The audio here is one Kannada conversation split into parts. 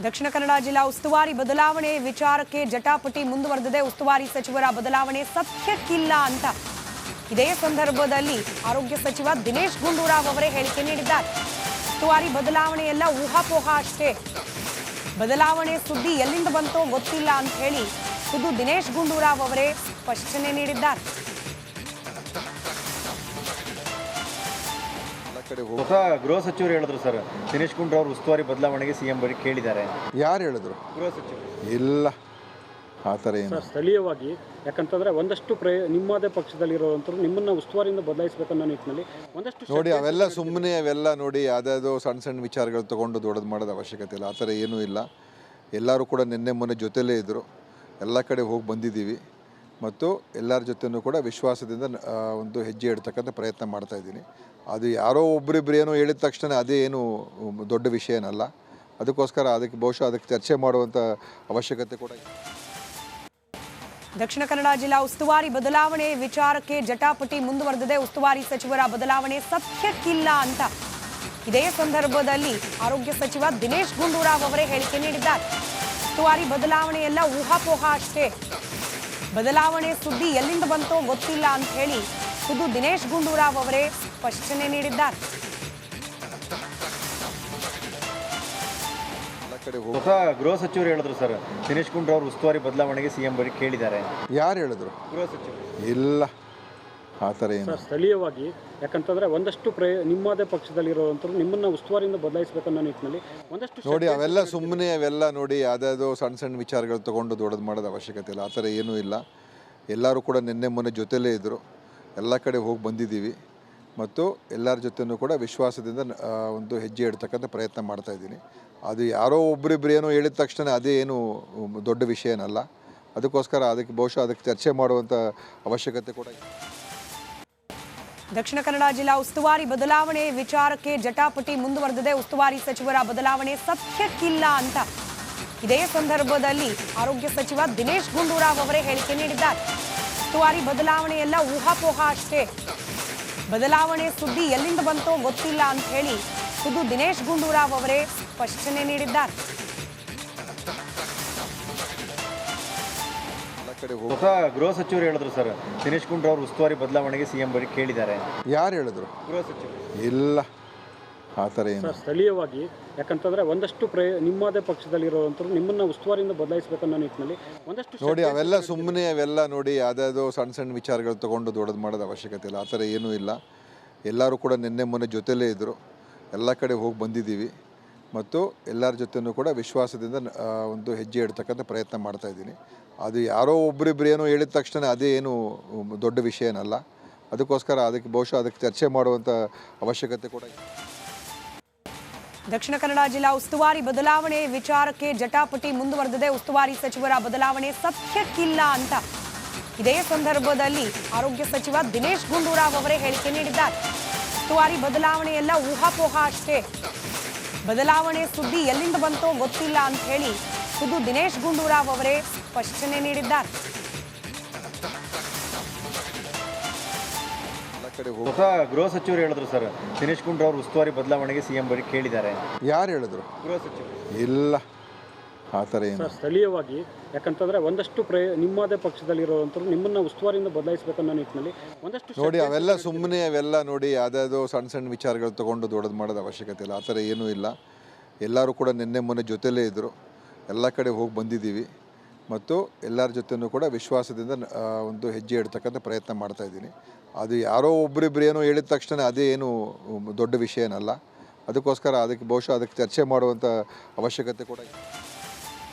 ದಕ್ಷಿಣ ಕನ್ನಡ ಜಿಲ್ಲಾ ಉಸ್ತುವಾರಿ ಬದಲಾವಣೆ ವಿಚಾರಕ್ಕೆ ಜಟಾಪಟಿ ಮುಂದುವರೆದಿದೆ. ಉಸ್ತುವಾರಿ ಸಚಿವರ ಬದಲಾವಣೆ ಸತ್ಯಕ್ಕಿಲ್ಲ ಅಂತ ಇದೇ ಸಂದರ್ಭದಲ್ಲಿ ಆರೋಗ್ಯ ಸಚಿವ ದಿನೇಶ್ ಗುಂಡೂರಾವ್ ಅವರೇ ಹೇಳಿಕೆ ನೀಡಿದ್ದಾರೆ. ಉಸ್ತುವಾರಿ ಬದಲಾವಣೆ ಎಲ್ಲ ಊಹಾಪೋಹ ಅಷ್ಟೇ, ಬದಲಾವಣೆ ಸುದ್ದಿ ಎಲ್ಲಿಂದ ಬಂತೋ ಗೊತ್ತಿಲ್ಲ ಅಂತ ಹೇಳಿ ಖುದ್ದು ದಿನೇಶ್ ಗುಂಡೂರಾವ್ ಅವರೇ ಸ್ಪಷ್ಟನೆ ನೀಡಿದ್ದಾರೆ. ಹೊಸ ಗೃಹ ಸಚಿವರು ಹೇಳಿದ್ರು ಸರ್, ದಿನೇಶ್ ಗುಂಡೂರಾವ್ ಉಸ್ತುವಾರಿ ಬದಲಾವಣೆಗೆ ಸಿಎಂ ಬಳಿ ಕೇಳಿದ್ದಾರೆ. ಯಾರು ಹೇಳಿದ್ರು? ಗೃಹ ಸಚಿವರು. ಇಲ್ಲ, ಆ ಥರ ಏನು ಸ್ಥಳೀಯವಾಗಿ ಯಾಕಂತಂದ್ರೆ ಒಂದಷ್ಟು ನಿಮ್ಮದೇ ಪಕ್ಷದಲ್ಲಿರೋವಂಥವ್ರು ನಿಮ್ಮನ್ನ ಉಸ್ತುವಾರಿಯಿಂದ ಬದಲಾಯಿಸಬೇಕನ್ನೋ ನಿಟ್ಟಿನಲ್ಲಿ ಒಂದಷ್ಟು ನೋಡಿ, ಅವೆಲ್ಲ ನೋಡಿ ಯಾವುದಾದ್ರು ಸಣ್ಣ ಸಣ್ಣ ವಿಚಾರಗಳು ತೊಗೊಂಡು ದೊಡ್ಡದು ಮಾಡೋದು ಅವಶ್ಯಕತೆ ಇಲ್ಲ. ಆ ಥರ ಏನೂ ಇಲ್ಲ. ಎಲ್ಲರೂ ಕೂಡ ನಿನ್ನೆ ಮೊನ್ನೆ ಜೊತೆಲೇ ಇದ್ದರು, ಎಲ್ಲ ಕಡೆ ಹೋಗಿ ಬಂದಿದ್ದೀವಿ ಮತ್ತು ಎಲ್ಲರ ಜೊತೆಯೂ ಕೂಡ ವಿಶ್ವಾಸದಿಂದ ಒಂದು ಹೆಜ್ಜೆ ಇಡ್ತಕ್ಕಂಥ ಪ್ರಯತ್ನ ಮಾಡ್ತಾಯಿದ್ದೀನಿ. ಅದು ಯಾರೋ ಒಬ್ಬರಿಬ್ಬರು ಏನೋ ಹೇಳಿದ ತಕ್ಷಣ ಅದೇ ಏನು ದೊಡ್ಡ ವಿಷಯ ಏನಲ್ಲ. ಅದಕ್ಕೋಸ್ಕರ ಬಹುಶಃ ಅದಕ್ಕೆ ಚರ್ಚೆ ಮಾಡುವಂಥ ಅವಶ್ಯಕತೆ ಕೂಡ ಇದೆ. ದಕ್ಷಿಣ ಕನ್ನಡ ಜಿಲ್ಲಾ ಉಸ್ತುವಾರಿ ಬದಲಾವಣೆ ವಿಚಾರಕ್ಕೆ ಜಟಾಪಟಿ ಮುಂದುವರೆದಿದೆ. ಉಸ್ತುವಾರಿ ಸಚಿವರ ಬದಲಾವಣೆ ಸತ್ಯಕ್ಕಿಲ್ಲ ಅಂತ ಇದೇ ಸಂದರ್ಭದಲ್ಲಿ ಆರೋಗ್ಯ ಸಚಿವ ದಿನೇಶ್ ಗುಂಡೂರಾವ್ ಅವರೇ ಹೇಳಿಕೆ ನೀಡಿದ್ದಾರೆ. ಉಸ್ತುವಾರಿ ಬದಲಾವಣೆ ಎಲ್ಲ ಊಹಾಪೋಹ ಅಷ್ಟೇ, ಬದಲಾವಣೆ ಸುದ್ದಿ ಎಲ್ಲಿಂದ ಬಂತೋ ಗೊತ್ತಿಲ್ಲ ಅಂತ ಹೇಳಿ ಖುದ್ದು ದಿನೇಶ್ ಗುಂಡೂರಾವ್ ಅವರೇ ಸ್ಪಷ್ಟನೆ ನೀಡಿದ್ದಾರೆ. ಹೊಸ ಗೃಹ ಸಚಿವರು ಹೇಳಿದ್ರು ಸರ್, ದಿನೇಶ್ ಗುಂಡೂರಾವ್ ಉಸ್ತುವಾರಿ ಬದಲಾವಣೆಗೆ ಸಿಎಂ ಬಳಿ ಕೇಳಿದ್ದಾರೆ. ಯಾರು ಹೇಳಿದ್ರು? ಗೃಹ ಸಚಿವರು. ಇಲ್ಲ, ಆ ಥರ ಏನು ಸ್ಥಳೀಯವಾಗಿ ಯಾಕಂತಂದ್ರೆ ಒಂದಷ್ಟು ನಿಮ್ಮದೇ ಪಕ್ಷದಲ್ಲಿರೋವಂಥವ್ರು ನಿಮ್ಮನ್ನ ಉಸ್ತುವಾರಿಯಿಂದ ಬದಲಾಯಿಸಬೇಕನ್ನೋ ನಿಟ್ಟಿನಲ್ಲಿ ಒಂದಷ್ಟು ನೋಡಿ, ಅವೆಲ್ಲ ನೋಡಿ ಯಾವುದಾದ್ರು ಸಣ್ಣ ಸಣ್ಣ ವಿಚಾರಗಳು ತೊಗೊಂಡು ದೊಡ್ಡದು ಮಾಡೋದು ಅವಶ್ಯಕತೆ ಇಲ್ಲ. ಆ ಥರ ಏನೂ ಇಲ್ಲ. ಎಲ್ಲರೂ ಕೂಡ ನಿನ್ನೆ ಮೊನ್ನೆ ಜೊತೆಲೇ ಇದ್ದರು, ಎಲ್ಲ ಕಡೆ ಹೋಗಿ ಬಂದಿದ್ದೀವಿ ಮತ್ತು ಎಲ್ಲರ ಜೊತೆಯೂ ಕೂಡ ವಿಶ್ವಾಸದಿಂದ ಒಂದು ಹೆಜ್ಜೆ ಇಡ್ತಕ್ಕಂಥ ಪ್ರಯತ್ನ ಮಾಡ್ತಾಯಿದ್ದೀನಿ. ಅದು ಯಾರೋ ಒಬ್ಬರಿಬ್ಬರು ಏನೋ ಹೇಳಿದ ತಕ್ಷಣ ಅದೇ ಏನು ದೊಡ್ಡ ವಿಷಯ ಏನಲ್ಲ. ಅದಕ್ಕೋಸ್ಕರ ಬಹುಶಃ ಅದಕ್ಕೆ ಚರ್ಚೆ ಮಾಡುವಂಥ ಅವಶ್ಯಕತೆ ಕೂಡ ಇದೆ. ದಕ್ಷಿಣ ಕನ್ನಡ ಜಿಲ್ಲಾ ಉಸ್ತುವಾರಿ ಬದಲಾವಣೆ ವಿಚಾರಕ್ಕೆ ಜಟಾಪಟಿ ಮುಂದುವರೆದಿದೆ. ಉಸ್ತುವಾರಿ ಸಚಿವರ ಬದಲಾವಣೆ ಸತ್ಯಕ್ಕಿಲ್ಲ ಅಂತ ಇದೇ ಸಂದರ್ಭದಲ್ಲಿ ಆರೋಗ್ಯ ಸಚಿವ ದಿನೇಶ್ ಗುಂಡೂರಾವ್ ಅವರೇ ಹೇಳಿಕೆ ನೀಡಿದ್ದಾರೆ. ಉಸ್ತುವಾರಿ ಬದಲಾವಣೆ ಎಲ್ಲ ಊಹಾಪೋಹ ಅಷ್ಟೇ, ಬದಲಾವಣೆ ಸುದ್ದಿ ಎಲ್ಲಿಂದ ಬಂತೋ ಗೊತ್ತಿಲ್ಲ ಅಂತ ಹೇಳಿ ಖುದ್ದು ದಿನೇಶ್ ಗುಂಡೂರಾವ್ ಅವರೇ ಸ್ಪಷ್ಟನೆ ನೀಡಿದ್ದಾರೆ. ಹೊಸ ಗೃಹ ಸಚಿವರು ಹೇಳಿದ್ರು ಸರ್, ದಿನೇಶ್ ಗುಂಡೂರಾವ್ ಉಸ್ತುವಾರಿ ಬದಲಾವಣೆಗೆ ಸಿಎಂ ಬಳಿ ಕೇಳಿದ್ದಾರೆ. ಯಾರು ಹೇಳಿದ್ರು? ಗೃಹ ಸಚಿವರು. ಇಲ್ಲ, ಆ ಥರ ಏನು ಸ್ಥಳೀಯವಾಗಿ ಯಾಕಂತಂದ್ರೆ ಒಂದಷ್ಟು ನಿಮ್ಮದೇ ಪಕ್ಷದಲ್ಲಿರೋವಂಥವ್ರು ನಿಮ್ಮನ್ನ ಉಸ್ತುವಾರಿಯಿಂದ ಬದಲಾಯಿಸಬೇಕನ್ನೋ ನಿಟ್ಟಿನಲ್ಲಿ ಒಂದಷ್ಟು ನೋಡಿ, ಅವೆಲ್ಲ ನೋಡಿ ಯಾವುದಾದ್ರು ಸಣ್ಣ ಸಣ್ಣ ವಿಚಾರಗಳು ತೊಗೊಂಡು ದೊಡ್ಡದು ಮಾಡೋದು ಅವಶ್ಯಕತೆ ಇಲ್ಲ. ಆ ಥರ ಏನೂ ಇಲ್ಲ. ಎಲ್ಲರೂ ಕೂಡ ನಿನ್ನೆ ಮೊನ್ನೆ ಜೊತೆಲೇ ಇದ್ದರು, ಎಲ್ಲ ಕಡೆ ಹೋಗಿ ಬಂದಿದ್ದೀವಿ ಮತ್ತು ಎಲ್ಲರ ಜೊತೆಯೂ ಕೂಡ ವಿಶ್ವಾಸದಿಂದ ಒಂದು ಹೆಜ್ಜೆ ಇಡ್ತಕ್ಕಂಥ ಪ್ರಯತ್ನ ಮಾಡ್ತಾಯಿದ್ದೀನಿ. ಅದು ಯಾರೋ ಒಬ್ಬರಿಬ್ಬರು ಏನೋ ಹೇಳಿದ ತಕ್ಷಣ ಅದೇ ಏನು ದೊಡ್ಡ ವಿಷಯ ಏನಲ್ಲ. ಅದಕ್ಕೋಸ್ಕರ ಬಹುಶಃ ಅದಕ್ಕೆ ಚರ್ಚೆ ಮಾಡುವಂಥ ಅವಶ್ಯಕತೆ ಕೂಡ ಇದೆ. ದಕ್ಷಿಣ ಕನ್ನಡ ಜಿಲ್ಲಾ ಉಸ್ತುವಾರಿ ಬದಲಾವಣೆ ವಿಚಾರಕ್ಕೆ ಜಟಾಪಟಿ ಮುಂದುವರೆದಿದೆ. ಉಸ್ತುವಾರಿ ಸಚಿವರ ಬದಲಾವಣೆ ಸತ್ಯಕ್ಕಿಲ್ಲ ಅಂತ ಇದೇ ಸಂದರ್ಭದಲ್ಲಿ ಆರೋಗ್ಯ ಸಚಿವ ದಿನೇಶ್ ಗುಂಡೂರಾವ್ ಅವರೇ ಹೇಳಿಕೆ ನೀಡಿದ್ದಾರೆ. ಉಸ್ತುವಾರಿ ಬದಲಾವಣೆ ಎಲ್ಲ ಊಹಾಪೋಹ ಅಷ್ಟೇ, ಬದಲಾವಣೆ ಸುದ್ದಿ ಎಲ್ಲಿಂದ ಬಂತೋ ಗೊತ್ತಿಲ್ಲ ಅಂತ ಹೇಳಿ ಖುದ್ದು ದಿನೇಶ್ ಗುಂಡೂರಾವ್ ಅವರೇ ಸ್ಪಷ್ಟನೆ ನೀಡಿದ್ದಾರೆ. ಹೊಸ ಗೃಹ ಸಚಿವರು ಹೇಳಿದ್ರು ಸರ್, ದಿನೇಶ್ ಗುಂಡೂರಾವ್ ಉಸ್ತುವಾರಿ ಬದಲಾವಣೆಗೆ ಸಿಎಂ ಬಳಿ ಕೇಳಿದ್ದಾರೆ. ಯಾರು ಹೇಳಿದ್ರು? ಗೃಹ ಸಚಿವರು. ಇಲ್ಲ, ಆ ಥರ ಏನು ಸ್ಥಳೀಯವಾಗಿ ಯಾಕಂತಂದ್ರೆ ಒಂದಷ್ಟು ನಿಮ್ಮದೇ ಪಕ್ಷದಲ್ಲಿರೋವಂಥವ್ರು ನಿಮ್ಮನ್ನ ಉಸ್ತುವಾರಿಯಿಂದ ಬದಲಾಯಿಸಬೇಕನ್ನೋ ನಿಟ್ಟಿನಲ್ಲಿ ಒಂದಷ್ಟು ನೋಡಿ, ಅವೆಲ್ಲ ನೋಡಿ ಯಾವುದಾದ್ರು ಸಣ್ಣ ಸಣ್ಣ ವಿಚಾರಗಳು ತೊಗೊಂಡು ದೊಡ್ಡದು ಮಾಡೋದು ಅವಶ್ಯಕತೆ ಇಲ್ಲ. ಆ ಥರ ಏನೂ ಇಲ್ಲ. ಎಲ್ಲರೂ ಕೂಡ ನಿನ್ನೆ ಮೊನ್ನೆ ಜೊತೆಲೇ ಇದ್ದರು, ಎಲ್ಲ ಕಡೆ ಹೋಗಿ ಬಂದಿದ್ದೀವಿ ಮತ್ತು ಎಲ್ಲರ ಜೊತೆಯೂ ಕೂಡ ವಿಶ್ವಾಸದಿಂದ ಒಂದು ಹೆಜ್ಜೆ ಇಡ್ತಕ್ಕಂಥ ಪ್ರಯತ್ನ ಮಾಡ್ತಾಯಿದ್ದೀನಿ. ಅದು ಯಾರೋ ಒಬ್ಬರಿಬ್ಬರು ಏನೋ ಹೇಳಿದ ತಕ್ಷಣ ಅದೇ ಏನು ದೊಡ್ಡ ವಿಷಯ ಏನಲ್ಲ. ಅದಕ್ಕೋಸ್ಕರ ಬಹುಶಃ ಅದಕ್ಕೆ ಚರ್ಚೆ ಮಾಡುವಂಥ ಅವಶ್ಯಕತೆ ಕೂಡ ಇದೆ.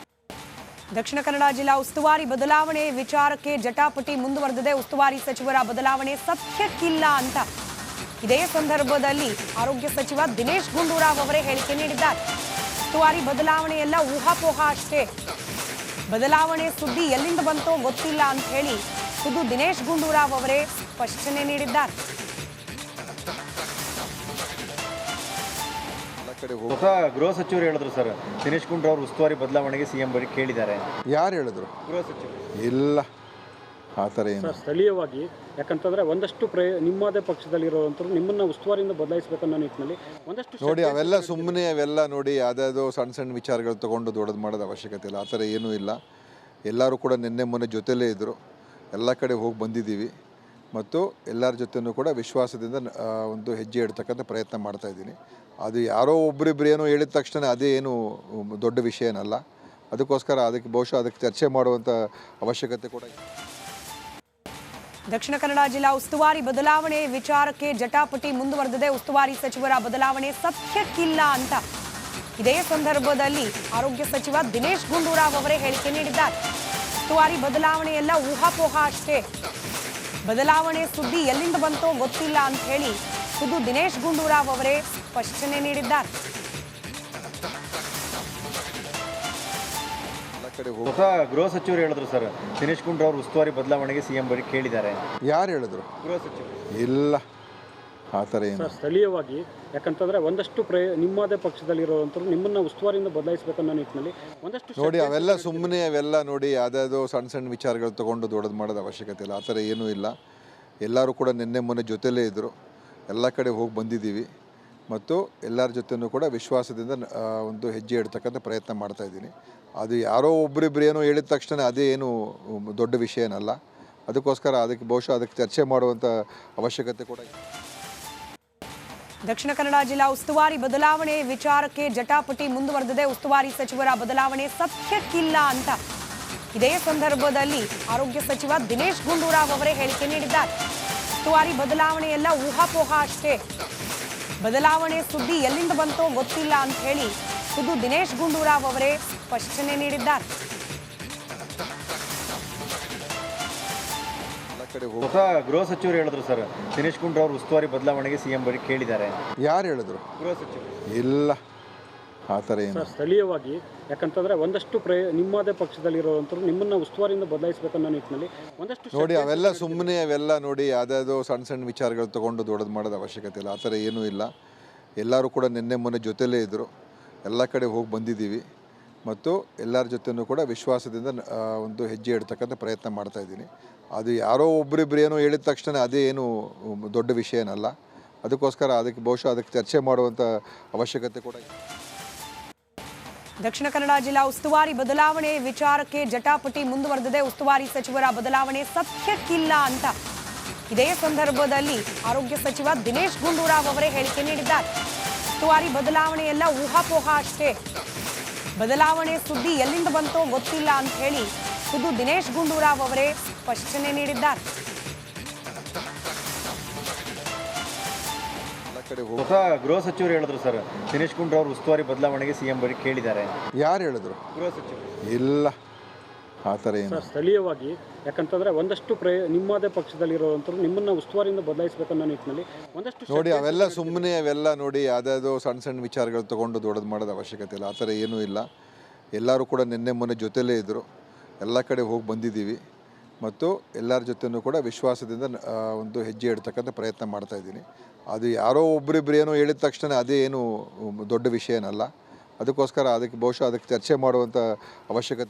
ದಕ್ಷಿಣ ಕನ್ನಡ ಜಿಲ್ಲಾ ಉಸ್ತುವಾರಿ ಬದಲಾವಣೆ ವಿಚಾರಕ್ಕೆ ಜಟಾಪಟಿ ಮುಂದುವರೆದಿದೆ. ಉಸ್ತುವಾರಿ ಸಚಿವರ ಬದಲಾವಣೆ ಸತ್ಯಕ್ಕಿಲ್ಲ ಅಂತ ಇದೇ ಸಂದರ್ಭದಲ್ಲಿ ಆರೋಗ್ಯ ಸಚಿವ ದಿನೇಶ್ ಗುಂಡೂರಾವ್ ಅವರೇ ಹೇಳಿಕೆ ನೀಡಿದ್ದಾರೆ. ಉಸ್ತುವಾರಿ ಬದಲಾವಣೆ ಎಲ್ಲ ಊಹಾಪೋಹ ಅಷ್ಟೇ, ಬದಲಾವಣೆ ಸುದ್ದಿ ಎಲ್ಲಿಂದ ಬಂತೋ ಗೊತ್ತಿಲ್ಲ ಅಂತ ಹೇಳಿ ಖುದ್ದು ದಿನೇಶ್ ಗುಂಡೂರಾವ್ ಅವರೇ ಸ್ಪಷ್ಟನೆ ನೀಡಿದ್ದಾರೆ. ಹೊಸ ಗೃಹ ಸಚಿವರು ಹೇಳಿದ್ರು ಸರ್, ದಿನೇಶ್ ಗುಂಡೂರಾವ್ ಉಸ್ತುವಾರಿ ಬದಲಾವಣೆಗೆ ಸಿಎಂ ಬಳಿ ಕೇಳಿದ್ದಾರೆ. ಯಾರು ಹೇಳಿದ್ರು? ಗೃಹ ಸಚಿವರು. ಇಲ್ಲ, ಆ ಥರ ಏನು ಸರ್ ಸ್ಥಳೀಯವಾಗಿ ಯಾಕಂತಂದ್ರೆ ಒಂದಷ್ಟು ನಿಮ್ಮದೇ ಪಕ್ಷದಲ್ಲಿರುವಂಥವ್ರು ನಿಮ್ಮನ್ನ ಉಸ್ತುವಾರಿಯಿಂದ ಬದಲಾಯಿಸಬೇಕನ್ನೋ ನಿಟ್ಟಿನಲ್ಲಿ ಒಂದಷ್ಟು ನೋಡಿ ಅವೆಲ್ಲ ಸುಮ್ಮನೆ ಅವೆಲ್ಲ ನೋಡಿ ಯಾವುದಾದ್ರು ಸಣ್ಣ ಸಣ್ಣ ವಿಚಾರಗಳು ತೊಗೊಂಡು ದೊಡ್ಡದು ಮಾಡೋದು ಅವಶ್ಯಕತೆ ಇಲ್ಲ. ಆ ಥರ ಏನೂ ಇಲ್ಲ. ಎಲ್ಲರೂ ಕೂಡ ನಿನ್ನೆ ಮೊನ್ನೆ ಜೊತೆಲೇ ಇದ್ದರು. ಎಲ್ಲ ಕಡೆ ಹೋಗಿ ಬಂದಿದ್ದೀವಿ ಮತ್ತು ಎಲ್ಲರ ಜೊತೆನೂ ಕೂಡ ವಿಶ್ವಾಸದಿಂದ ಒಂದು ಹೆಜ್ಜೆ ಇಡ್ತಕ್ಕಂಥ ಪ್ರಯತ್ನ ಮಾಡ್ತಾಯಿದ್ದೀನಿ. ಅದು ಯಾರೋ ಒಬ್ಬರಿಬ್ಬರು ಏನೋ ಹೇಳಿದ ತಕ್ಷಣ ಅದೇ ಏನು ದೊಡ್ಡ ವಿಷಯ ಏನಲ್ಲ. ಅದಕ್ಕೋಸ್ಕರ ಬಹುಶಃ ಅದಕ್ಕೆ ಚರ್ಚೆ ಮಾಡುವಂಥ ಅವಶ್ಯಕತೆ ಕೂಡ ಇದೆ. ದಕ್ಷಿಣ ಕನ್ನಡ ಜಿಲ್ಲಾ ಉಸ್ತುವಾರಿ ಬದಲಾವಣೆ ವಿಚಾರಕ್ಕೆ ಜಟಾಪಟಿ ಮುಂದುವರೆದಿದೆ. ಉಸ್ತುವಾರಿ ಸಚಿವರ ಬದಲಾವಣೆ ಸತ್ಯಕ್ಕಿಲ್ಲ ಅಂತ ಇದೇ ಸಂದರ್ಭದಲ್ಲಿ ಆರೋಗ್ಯ ಸಚಿವ ದಿನೇಶ್ ಗುಂಡೂರಾವ್ ಅವರೇ ಹೇಳಿಕೆ ನೀಡಿದ್ದಾರೆ. ಉಸ್ತುವಾರಿ ಬದಲಾವಣೆ ಎಲ್ಲ ಊಹಾಪೋಹ ಅಷ್ಟೇ, ಬದಲಾವಣೆ ಸುದ್ದಿ ಎಲ್ಲಿಂದ ಬಂತೋ ಗೊತ್ತಿಲ್ಲ ಅಂತ ಹೇಳಿ ಖುದ್ದು ದಿನೇಶ್ ಗುಂಡೂರಾವ್ ಅವರೇ ಸ್ಪಷ್ಟನೆ ನೀಡಿದ್ದಾರೆ. ಹೊಸ ಗೃಹ ಸಚಿವರು ಹೇಳಿದ್ರು ಸರ್, ದಿನೇಶ್ ಗುಂಡೂರಾವ್ ಉಸ್ತುವಾರಿ ಬದಲಾವಣೆಗೆ ಸಿಎಂ ಬಳಿ ಕೇಳಿದ್ದಾರೆ. ಯಾರು ಹೇಳಿದ್ರು? ಗೃಹ ಸಚಿವರು. ಇಲ್ಲ, ಆ ಥರ ಏನು ಸರ್ ಸ್ಥಳೀಯವಾಗಿ ಯಾಕಂತಂದ್ರೆ ಒಂದಷ್ಟು ನಿಮ್ಮದೇ ಪಕ್ಷದಲ್ಲಿರುವಂಥವ್ರು ನಿಮ್ಮನ್ನ ಉಸ್ತುವಾರಿಯಿಂದ ಬದಲಾಯಿಸಬೇಕನ್ನೋ ನಿಟ್ಟಿನಲ್ಲಿ ಒಂದಷ್ಟು ನೋಡಿ ಅವೆಲ್ಲ ಸುಮ್ಮನೆ ಅವೆಲ್ಲ ನೋಡಿ ಯಾವುದಾದ್ರು ಸಣ್ಣ ಸಣ್ಣ ವಿಚಾರಗಳು ತೊಗೊಂಡು ದೊಡ್ಡದು ಮಾಡೋದು ಅವಶ್ಯಕತೆ ಇಲ್ಲ. ಆ ಥರ ಏನೂ ಇಲ್ಲ. ಎಲ್ಲರೂ ಕೂಡ ನಿನ್ನೆ ಮೊನ್ನೆ ಜೊತೆಲೇ ಇದ್ದರು. ಎಲ್ಲ ಕಡೆ ಹೋಗಿ ಬಂದಿದ್ದೀವಿ ಮತ್ತು ಎಲ್ಲರ ಜೊತೆನೂ ಕೂಡ ವಿಶ್ವಾಸದಿಂದ ಒಂದು ಹೆಜ್ಜೆ ಇಡ್ತಕ್ಕಂಥ ಪ್ರಯತ್ನ ಮಾಡ್ತಾಯಿದ್ದೀನಿ. ಅದು ಯಾರೋ ಒಬ್ಬರಿಬ್ಬರು ಏನೋ ಹೇಳಿದ ತಕ್ಷಣ ಅದೇ ಏನು ದೊಡ್ಡ ವಿಷಯ ಏನಲ್ಲ. ಅದಕ್ಕೋಸ್ಕರ ಬಹುಶಃ ಅದಕ್ಕೆ ಚರ್ಚೆ ಮಾಡುವಂಥ ಅವಶ್ಯಕತೆ ಕೂಡ ಇದೆ. ದಕ್ಷಿಣ ಕನ್ನಡ ಜಿಲ್ಲಾ ಉಸ್ತುವಾರಿ ಬದಲಾವಣೆ ವಿಚಾರಕ್ಕೆ ಜಟಾಪಟಿ ಮುಂದುವರೆದಿದೆ. ಉಸ್ತುವಾರಿ ಸಚಿವರ ಬದಲಾವಣೆ ಸತ್ಯಕ್ಕಿಲ್ಲ ಅಂತ ಇದೇ ಸಂದರ್ಭದಲ್ಲಿ ಆರೋಗ್ಯ ಸಚಿವ ದಿನೇಶ್ ಗುಂಡೂರಾವ್ ಅವರೇ ಹೇಳಿಕೆ ನೀಡಿದ್ದಾರೆ. ಉಸ್ತುವಾರಿ ಬದಲಾವಣೆ ಎಲ್ಲ ಊಹಾಪೋಹ ಅಷ್ಟೇ, ಬದಲಾವಣೆ ಸುದ್ದಿ ಎಲ್ಲಿಂದ ಬಂತೋ ಗೊತ್ತಿಲ್ಲ ಅಂತ ಹೇಳಿ ಖುದ್ದು ದಿನೇಶ್ ಗುಂಡೂರಾವ್ ಅವರೇ ಸ್ಪಷ್ಟನೆ ನೀಡಿದ್ದಾರೆ. ಹೊಸ ಗೃಹ ಸಚಿವರು ಹೇಳಿದ್ರು ಸರ್, ದಿನೇಶ್ ಗುಂಡೂರಾವ್ ಉಸ್ತುವಾರಿ ಬದಲಾವಣೆಗೆ ಸಿಎಂ ಬಳಿ ಕೇಳಿದ್ದಾರೆ. ಯಾರು ಹೇಳಿದ್ರು? ಗೃಹ ಸಚಿವರು. ಇಲ್ಲ, ಆ ಥರ ಏನು ಸರ್ ಸ್ಥಳೀಯವಾಗಿ ಯಾಕಂತಂದ್ರೆ ಒಂದಷ್ಟು ನಿಮ್ಮದೇ ಪಕ್ಷದಲ್ಲಿರುವಂಥವ್ರು ನಿಮ್ಮನ್ನ ಉಸ್ತುವಾರಿಯಿಂದ ಬದಲಾಯಿಸಬೇಕನ್ನೋ ನಿಟ್ಟಿನಲ್ಲಿ ಒಂದಷ್ಟು ನೋಡಿ ಅವೆಲ್ಲ ಸುಮ್ಮನೆ ಅವೆಲ್ಲ ನೋಡಿ ಯಾವುದಾದ್ರು ಸಣ್ಣ ಸಣ್ಣ ವಿಚಾರಗಳು ತೊಗೊಂಡು ದೊಡ್ಡದು ಮಾಡೋದು ಅವಶ್ಯಕತೆ ಇಲ್ಲ. ಆ ಥರ ಏನೂ ಇಲ್ಲ. ಎಲ್ಲರೂ ಕೂಡ ನಿನ್ನೆ ಮೊನ್ನೆ ಜೊತೆಲೇ ಇದ್ದರು. ಎಲ್ಲ ಕಡೆ ಹೋಗಿ ಬಂದಿದ್ದೀವಿ ಮತ್ತು ಎಲ್ಲರ ಜೊತೆನೂ ಕೂಡ ವಿಶ್ವಾಸದಿಂದ ಒಂದು ಹೆಜ್ಜೆ ಇಡ್ತಕ್ಕಂಥ ಪ್ರಯತ್ನ ಮಾಡ್ತಾಯಿದ್ದೀನಿ. ಅದು ಯಾರೋ ಒಬ್ಬರಿಬ್ಬರು ಏನೋ ಹೇಳಿದ ತಕ್ಷಣ ಅದೇ ಏನು ದೊಡ್ಡ ವಿಷಯ ಏನಲ್ಲ. ಅದಕ್ಕೋಸ್ಕರ ಬಹುಶಃ ಅದಕ್ಕೆ ಚರ್ಚೆ ಮಾಡುವಂಥ ಅವಶ್ಯಕತೆ ಕೂಡ ಇದೆ. ದಕ್ಷಿಣ ಕನ್ನಡ ಜಿಲ್ಲಾ ಉಸ್ತುವಾರಿ ಬದಲಾವಣೆ ವಿಚಾರಕ್ಕೆ ಜಟಾಪಟಿ ಮುಂದುವರೆದಿದೆ. ಉಸ್ತುವಾರಿ ಸಚಿವರ ಬದಲಾವಣೆ ಸತ್ಯಕ್ಕಿಲ್ಲ ಅಂತ ಇದೇ ಸಂದರ್ಭದಲ್ಲಿ ಆರೋಗ್ಯ ಸಚಿವ ದಿನೇಶ್ ಗುಂಡೂರಾವ್ ಅವರೇ ಹೇಳಿಕೆ ನೀಡಿದ್ದಾರೆ. ಉಸ್ತುವಾರಿ ಬದಲಾವಣೆ ಎಲ್ಲ ಊಹಾಪೋಹ ಅಷ್ಟೇ, ಬದಲಾವಣೆ ಸುದ್ದಿ ಎಲ್ಲಿಂದ ಬಂತೋ ಗೊತ್ತಿಲ್ಲ ಅಂತ ಹೇಳಿ ಖುದ್ದು ದಿನೇಶ್ ಗುಂಡೂರಾವ್ ಅವರೇ ಸ್ಪಷ್ಟನೆ ನೀಡಿದ್ದಾರೆ. ಹೊಸ ಗೃಹ ಸಚಿವರು ಹೇಳಿದ್ರು ಸರ್, ದಿನೇಶ್ ಗುಂಡೂರಾವ್ ಉಸ್ತುವಾರಿ ಬದಲಾವಣೆಗೆ ಸಿಎಂ ಬಳಿ ಕೇಳಿದ್ದಾರೆ. ಯಾರು ಹೇಳಿದ್ರು? ಗೃಹ ಸಚಿವರು. ಇಲ್ಲ, ಆ ಥರ ಏನು ಸರ್ ಸ್ಥಳೀಯವಾಗಿ ಯಾಕಂತಂದ್ರೆ ಒಂದಷ್ಟು ನಿಮ್ಮದೇ ಪಕ್ಷದಲ್ಲಿರುವಂಥವ್ರು ನಿಮ್ಮನ್ನ ಉಸ್ತುವಾರಿಯಿಂದ ಬದಲಾಯಿಸಬೇಕನ್ನೋ ನಿಟ್ಟಿನಲ್ಲಿ ಒಂದಷ್ಟು ನೋಡಿ ಅವೆಲ್ಲ ಸುಮ್ಮನೆ ಅವೆಲ್ಲ ನೋಡಿ ಯಾವುದಾದ್ರು ಸಣ್ಣ ಸಣ್ಣ ವಿಚಾರಗಳು ತೊಗೊಂಡು ದೊಡ್ಡದು ಮಾಡೋದು ಅವಶ್ಯಕತೆ ಇಲ್ಲ. ಆ ಥರ ಏನೂ ಇಲ್ಲ. ಎಲ್ಲರೂ ಕೂಡ ನಿನ್ನೆ ಮೊನ್ನೆ ಜೊತೆಲೇ ಇದ್ದರು. ಎಲ್ಲ ಕಡೆ ಹೋಗಿ ಬಂದಿದ್ದೀವಿ ಮತ್ತು ಎಲ್ಲರ ಜೊತೆನೂ ಕೂಡ ವಿಶ್ವಾಸದಿಂದ ಒಂದು ಹೆಜ್ಜೆ ಇಡ್ತಕ್ಕಂಥ ಪ್ರಯತ್ನ ಮಾಡ್ತಾಯಿದ್ದೀನಿ. ಅದು ಯಾರೋ ಒಬ್ಬರಿಬ್ಬರು ಏನೋ ಹೇಳಿದ ತಕ್ಷಣ ಅದೇ ಏನು ದೊಡ್ಡ ವಿಷಯ ಏನಲ್ಲ. ಅದಕ್ಕೋಸ್ಕರ ಬಹುಶಃ ಅದಕ್ಕೆ ಚರ್ಚೆ ಮಾಡುವಂಥ ಅವಶ್ಯಕತೆ